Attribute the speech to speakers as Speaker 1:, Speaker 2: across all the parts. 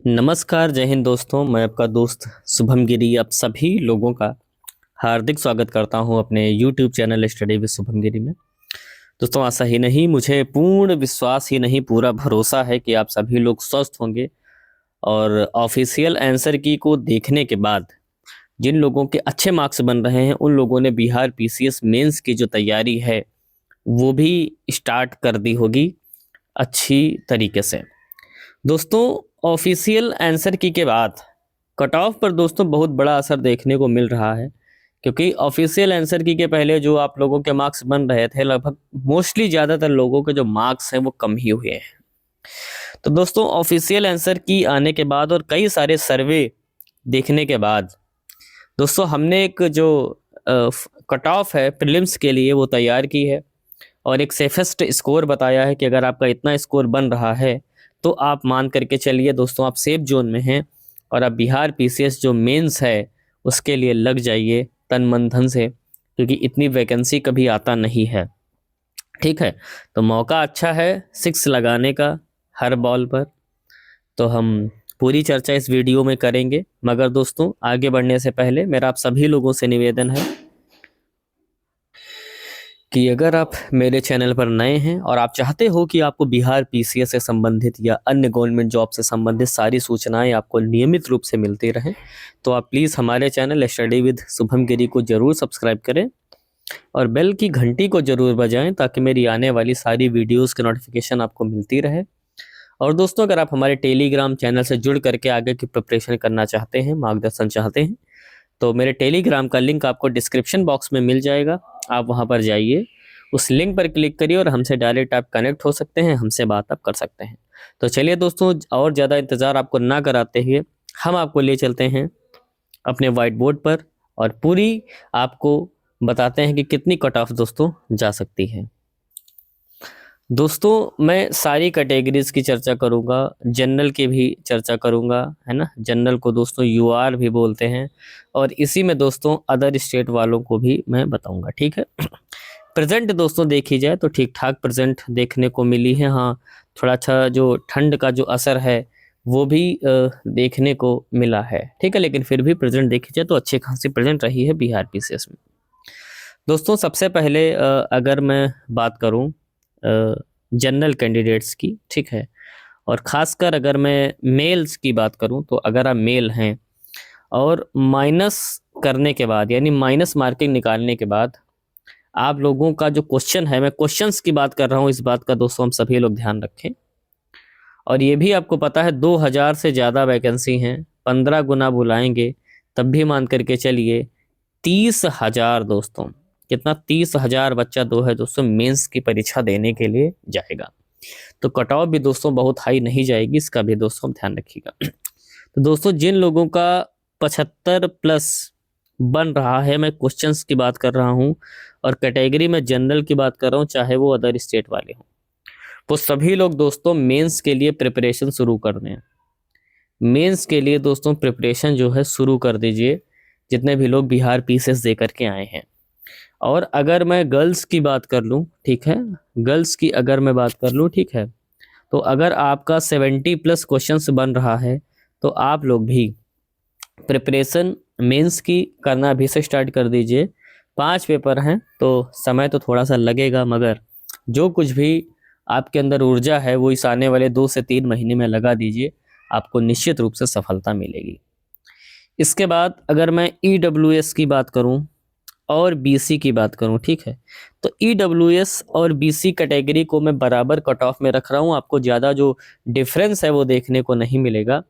Speaker 1: नमस्कार, जय हिंद दोस्तों। मैं आपका दोस्त शुभम गिरी आप सभी लोगों का हार्दिक स्वागत करता हूं अपने YouTube channel study with Shubham Giri में। दोस्तों, आशा ही नहीं, मुझे पूर्ण विश्वास ही नहीं, पूरा भरोसा है कि आप सभी लोग स्वस्थ होंगे। और ऑफिशियल आंसर की को देखने के बाद जिन लोगों के अच्छे मार्क्स बन रहे हैं, उन लोगों ने बिहार पीसीएस मेंस की जो तैयारी है वो भी स्टार्ट कर दी होगी अच्छी तरीके से। दोस्तों, ऑफिशियल आंसर की के बाद कट ऑफ पर दोस्तों बहुत बड़ा असर देखने को मिल रहा है, क्योंकि ऑफिशियल आंसर की के पहले जो आप लोगों के मार्क्स बन रहे थे, लगभग मोस्टली ज़्यादातर लोगों के जो मार्क्स हैं वो कम ही हुए हैं। तो दोस्तों, ऑफिशियल आंसर की आने के बाद और कई सारे सर्वे देखने के बाद दोस्तों हमने एक जो कट ऑफ है प्रीलिम्स के लिए वो तैयार की है और एक सेफेस्ट स्कोर बताया है कि अगर आपका इतना स्कोर बन रहा है तो आप मान करके चलिए दोस्तों, आप सेफ जोन में हैं और आप बिहार पीसीएस जो मेंस है उसके लिए लग जाइए तन मन धन से, क्योंकि इतनी वैकेंसी कभी आता नहीं है। ठीक है, तो मौका अच्छा है 6 लगाने का हर बॉल पर। तो हम पूरी चर्चा इस वीडियो में करेंगे, मगर दोस्तों आगे बढ़ने से पहले मेरा आप सभी लोगों से निवेदन है कि अगर आप मेरे चैनल पर नए हैं और आप चाहते हो कि आपको बिहार पीसीएस से संबंधित या अन्य गवर्नमेंट जॉब से संबंधित सारी सूचनाएं आपको नियमित रूप से मिलती रहें, तो आप प्लीज़ हमारे चैनल स्टडी विद शुभम गिरी को ज़रूर सब्सक्राइब करें और बेल की घंटी को ज़रूर बजाएं, ताकि मेरी आने वाली सारी वीडियोज़ की नोटिफिकेशन आपको मिलती रहे। और दोस्तों, अगर आप हमारे टेलीग्राम चैनल से जुड़ करके आगे की प्रिपरेशन करना चाहते हैं, मार्गदर्शन चाहते हैं, तो मेरे टेलीग्राम का लिंक आपको डिस्क्रिप्शन बॉक्स में मिल जाएगा। आप वहां पर जाइए, उस लिंक पर क्लिक करिए और हमसे डायरेक्ट आप कनेक्ट हो सकते हैं, हमसे बात आप कर सकते हैं। तो चलिए दोस्तों, और ज़्यादा इंतज़ार आपको ना कराते हुए हम आपको ले चलते हैं अपने वाइट बोर्ड पर और पूरी आपको बताते हैं कि कितनी कट ऑफ दोस्तों जा सकती है। दोस्तों, मैं सारी कैटेगरीज की चर्चा करूंगा, जनरल की भी चर्चा करूंगा, है ना। जनरल को दोस्तों यूआर भी बोलते हैं और इसी में दोस्तों अदर स्टेट वालों को भी मैं बताऊंगा। ठीक है, प्रेजेंट दोस्तों देखी जाए तो ठीक ठाक प्रेजेंट देखने को मिली है। हाँ, थोड़ा अच्छा जो ठंड का जो असर है वो भी देखने को मिला है। ठीक है, लेकिन फिर भी प्रेजेंट देखी जाए तो अच्छी खासी प्रेजेंट रही है बिहार पीसीएस में। दोस्तों, सबसे पहले अगर मैं बात करूं जनरल कैंडिडेट्स की, ठीक है, और ख़ासकर अगर मैं मेल्स की बात करूं, तो अगर आप मेल हैं और माइनस करने के बाद यानी माइनस मार्किंग निकालने के बाद आप लोगों का जो क्वेश्चन है, मैं क्वेश्चंस की बात कर रहा हूं, इस बात का दोस्तों हम सभी लोग ध्यान रखें। और ये भी आपको पता है 2000 से ज़्यादा वैकेंसी हैं, 15 गुना बुलाएंगे तब भी मान करके चलिए 30,000 दोस्तों, कितना 30,000 बच्चा दो है दोस्तों मेंस की परीक्षा देने के लिए जाएगा। तो कट ऑफ भी दोस्तों बहुत हाई नहीं जाएगी, इसका भी दोस्तों ध्यान रखिएगा। तो दोस्तों, जिन लोगों का 75 प्लस बन रहा है, मैं क्वेश्चंस की बात कर रहा हूं और कैटेगरी में जनरल की बात कर रहा हूं, चाहे वो अदर स्टेट वाले हों, वो सभी लोग दोस्तों मेंस के लिए प्रिपरेशन शुरू कर दें। मेंस के लिए दोस्तों प्रिपरेशन जो है शुरू कर दीजिए, जितने भी लोग बिहार पीसीएस दे करके आए हैं। और अगर मैं गर्ल्स की बात कर लूँ, ठीक है, गर्ल्स की अगर मैं बात कर लूँ, ठीक है, तो अगर आपका 70 प्लस क्वेश्चंस बन रहा है तो आप लोग भी प्रिपरेशन मेंस की करना अभी से स्टार्ट कर दीजिए। 5 पेपर हैं तो समय तो थोड़ा सा लगेगा, मगर जो कुछ भी आपके अंदर ऊर्जा है वो इस आने वाले 2 से 3 महीने में लगा दीजिए, आपको निश्चित रूप से सफलता मिलेगी। इसके बाद अगर मैं ईडब्ल्यूएस की बात करूं और बीसी की बात करूं, ठीक है, तो ईडब्ल्यूएस और बीसी कैटेगरी को मैं बराबर कट ऑफ में रख रहा हूं, आपको ज़्यादा जो डिफरेंस है वो देखने को नहीं मिलेगा।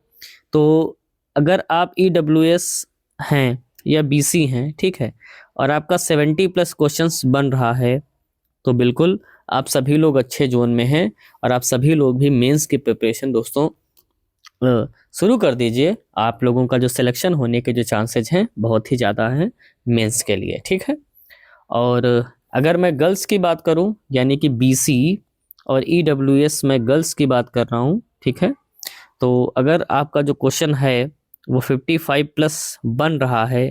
Speaker 1: तो अगर आप ईडब्ल्यूएस हैं या बीसी हैं, ठीक है, और आपका 70 प्लस क्वेश्चंस बन रहा है, तो बिल्कुल आप सभी लोग अच्छे जोन में हैं और आप सभी लोग भी मेंस की प्रिपरेशन दोस्तों शुरू कर दीजिए। आप लोगों का जो सिलेक्शन होने के जो चांसेज हैं बहुत ही ज़्यादा हैं मेंस के लिए। ठीक है, और अगर मैं गर्ल्स की बात करूं, यानी कि बीसी और ईडब्ल्यूएस में गर्ल्स की बात कर रहा हूं, ठीक है, तो अगर आपका जो क्वेश्चन है वो 55 प्लस बन रहा है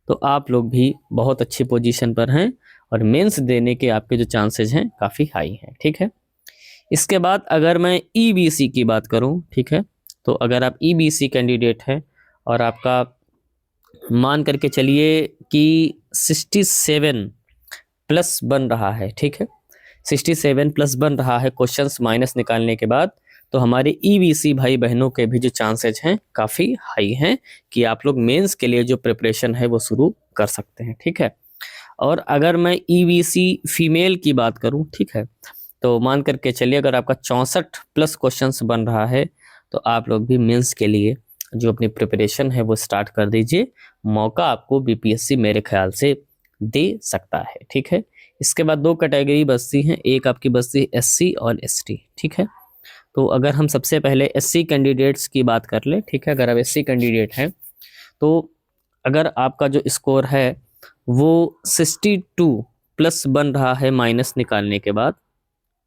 Speaker 1: तो आप लोग भी बहुत अच्छी पोजीशन पर हैं और मेंस देने के आपके जो चांसेज हैं काफ़ी हाई हैं। ठीक है, इसके बाद अगर मैं ईबीसी की बात करूं, ठीक है, तो अगर आप ईबीसी कैंडिडेट हैं और आपका मान करके चलिए कि 67 प्लस बन रहा है, ठीक है, 67 प्लस बन रहा है क्वेश्चंस माइनस निकालने के बाद, तो हमारे ईबीसी भाई बहनों के भी जो चांसेज हैं काफ़ी हाई हैं कि आप लोग मेंस के लिए जो प्रिपरेशन है वो शुरू कर सकते हैं, ठीक है। और अगर मैं ईबीसी फीमेल की बात करूं, ठीक है, तो मान करके चलिए अगर आपका 64 प्लस क्वेश्चंस बन रहा है तो आप लोग भी मेंस के लिए जो अपनी प्रिपरेशन है वो स्टार्ट कर दीजिए। मौका आपको बीपीएससी मेरे ख्याल से दे सकता है, ठीक है। इसके बाद दो कैटेगरी बचती हैं, एक आपकी बचती है एससी और एसटी, ठीक है। तो अगर हम सबसे पहले एससी कैंडिडेट्स की बात कर ले, ठीक है, अगर आप एससी कैंडिडेट हैं तो अगर आपका जो स्कोर है वो 62 प्लस बन रहा है माइनस निकालने के बाद,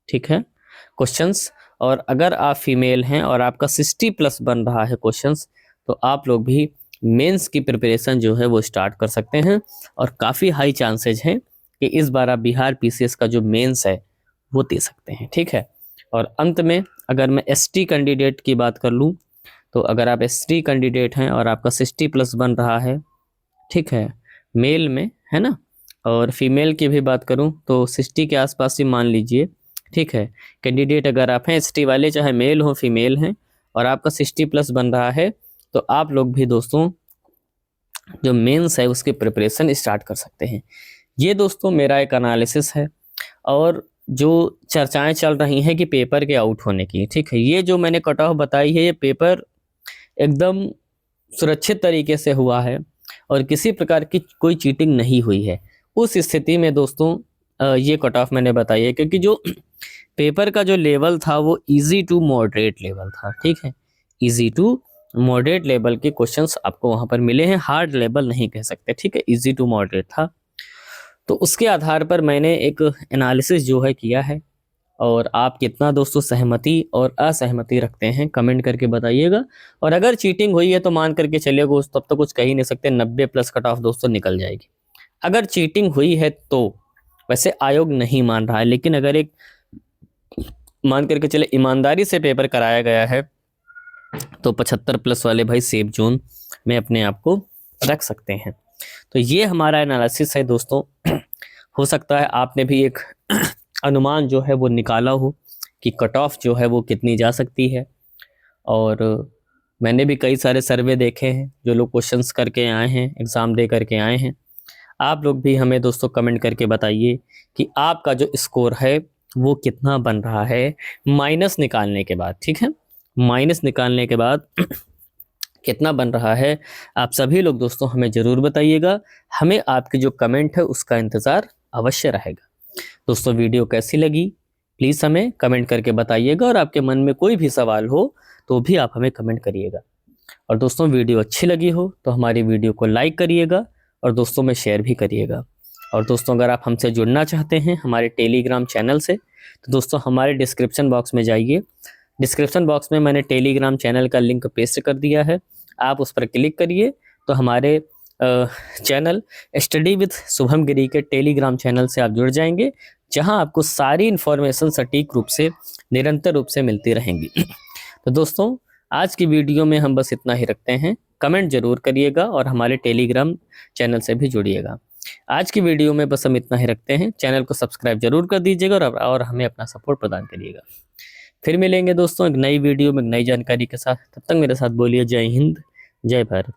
Speaker 1: ठीक है, क्वेश्चंस, और अगर आप फीमेल हैं और आपका 60 प्लस बन रहा है क्वेश्चंस, तो आप लोग भी मेंस की प्रिपरेशन जो है वो स्टार्ट कर सकते हैं और काफ़ी हाई चांसेज हैं कि इस बार आप बिहार पीसीएस का जो मेंस है वो दे सकते हैं, ठीक है। और अंत में अगर मैं एसटी कैंडिडेट की बात कर लूँ, तो अगर आप एसटी कैंडिडेट हैं और आपका 60 प्लस बन रहा है, ठीक है, मेल में, है ना, और फीमेल की भी बात करूं तो 60 के आसपास ही मान लीजिए, ठीक है, कैंडिडेट अगर आप हैं एसटी वाले, चाहे मेल हो फीमेल हैं, और आपका 60 प्लस बन रहा है, तो आप लोग भी दोस्तों जो मेंस है उसकी प्रिपरेशन स्टार्ट कर सकते हैं। ये दोस्तों मेरा एक एनालिसिस है। और जो चर्चाएं चल रही हैं कि पेपर के आउट होने की, ठीक है, ये जो मैंने कट ऑफ बताई है, ये पेपर एकदम सुरक्षित तरीके से हुआ है और किसी प्रकार की कोई चीटिंग नहीं हुई है। उस स्थिति में दोस्तों ये कट ऑफ मैंने बताई है क्योंकि जो पेपर का जो लेवल था वो इजी टू मॉडरेट लेवल था, ठीक है, इजी टू मॉडरेट लेवल के क्वेश्चंस आपको वहां पर मिले हैं, हार्ड लेवल नहीं कह सकते, ठीक है, इजी टू मॉडरेट था। तो उसके आधार पर मैंने एक एनालिसिस जो है किया है, और आप कितना दोस्तों सहमति और असहमति रखते हैं कमेंट करके बताइएगा। और अगर चीटिंग हुई है तो मान करके चलिएगा तब तो कुछ कह ही नहीं सकते, 90 प्लस कट ऑफ दोस्तों निकल जाएगी। अगर चीटिंग हुई है तो वैसे आयोग नहीं मान रहा है, लेकिन अगर एक मान करके चले ईमानदारी से पेपर कराया गया है तो 75 प्लस वाले भाई सेफ जोन में अपने आप को रख सकते हैं। तो ये हमारा एनालिसिस है दोस्तों। हो सकता है आपने भी एक अनुमान जो है वो निकाला हो कि कट ऑफ जो है वो कितनी जा सकती है। और मैंने भी कई सारे सर्वे देखे हैं, जो लोग क्वेश्चंस करके आए हैं, एग्ज़ाम दे करके आए हैं। आप लोग भी हमें दोस्तों कमेंट करके बताइए कि आपका जो स्कोर है वो कितना बन रहा है माइनस निकालने के बाद, ठीक है, माइनस निकालने के बाद कितना बन रहा है। आप सभी लोग दोस्तों हमें ज़रूर बताइएगा, हमें आपके जो कमेंट है उसका इंतज़ार अवश्य रहेगा। दोस्तों वीडियो कैसी लगी प्लीज़ हमें कमेंट करके बताइएगा, और आपके मन में कोई भी सवाल हो तो भी आप हमें कमेंट करिएगा। और दोस्तों वीडियो अच्छी लगी हो तो हमारी वीडियो को लाइक करिएगा और दोस्तों में शेयर भी करिएगा। और दोस्तों अगर आप हमसे जुड़ना चाहते हैं हमारे टेलीग्राम चैनल से, तो दोस्तों हमारे डिस्क्रिप्शन बॉक्स में जाइए, डिस्क्रिप्शन बॉक्स में मैंने टेलीग्राम चैनल का लिंक पेस्ट कर दिया है, आप उस पर क्लिक करिए तो हमारे चैनल स्टडी विद शुभम गिरी के टेलीग्राम चैनल से आप जुड़ जाएंगे, जहां आपको सारी इन्फॉर्मेशन सटीक रूप से निरंतर रूप से मिलती रहेंगी। तो दोस्तों आज की वीडियो में हम बस इतना ही रखते हैं, कमेंट जरूर करिएगा और हमारे टेलीग्राम चैनल से भी जुड़िएगा। आज की वीडियो में बस हम इतना ही रखते हैं, चैनल को सब्सक्राइब जरूर कर दीजिएगा और हमें अपना सपोर्ट प्रदान करिएगा। फिर मिलेंगे दोस्तों एक नई वीडियो में नई जानकारी के साथ, तब तक मेरे साथ बोलिए जय हिंद जय भारत।